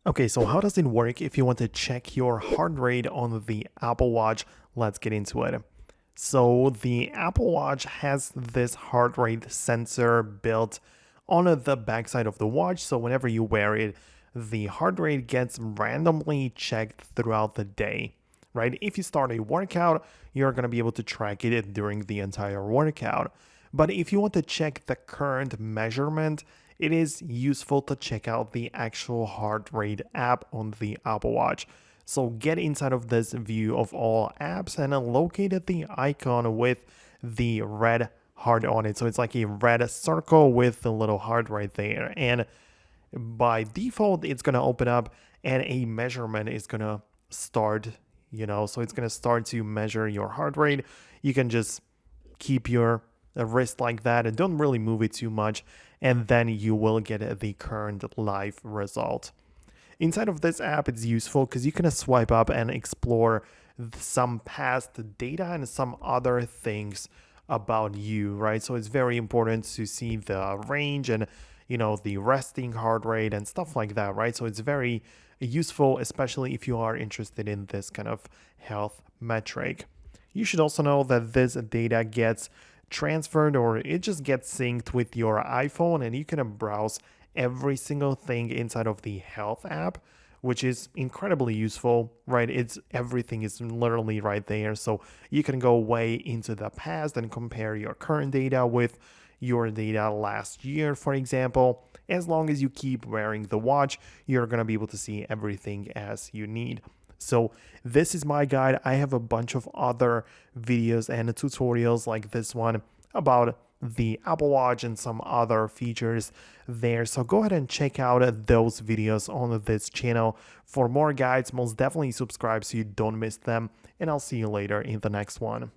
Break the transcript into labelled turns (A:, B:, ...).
A: Okay, so how does it work if you want to check your heart rate on the Apple Watch? Let's get into it. So the Apple Watch has this heart rate sensor built on the backside of the watch. So whenever you wear it, the heart rate gets randomly checked throughout the day, right? If you start a workout, you're going to be able to track it during the entire workout. But if you want to check the current measurement, it is useful to check out the actual heart rate app on the Apple Watch. So get inside of this view of all apps and locate the icon with the red heart on it. So it's like a red circle with the little heart right there. And by default, it's going to open up and a measurement is going to start, so it's going to start to measure your heart rate. You can just keep your wrist like that and don't really move it too much, and then you will get the current live result. Inside of this app, it's useful because you can swipe up and explore some past data and some other things about you, right? So it's very important to see the range and the resting heart rate and stuff like that, right? So it's very useful, especially if you are interested in this kind of health metric. You should also know that this data gets transferred or it just gets synced with your iPhone, and you can browse every single thing inside of the health app, which is incredibly useful, right? It's everything is literally right there. So you can go way into the past and compare your current data with your data last year, for example. As long as you keep wearing the watch, you're going to be able to see everything as you need. So this is my guide. I have a bunch of other videos and tutorials like this one about the Apple Watch and some other features there. So go ahead and check out those videos on this channel. For more guides, most definitely subscribe so you don't miss them. And I'll see you later in the next one.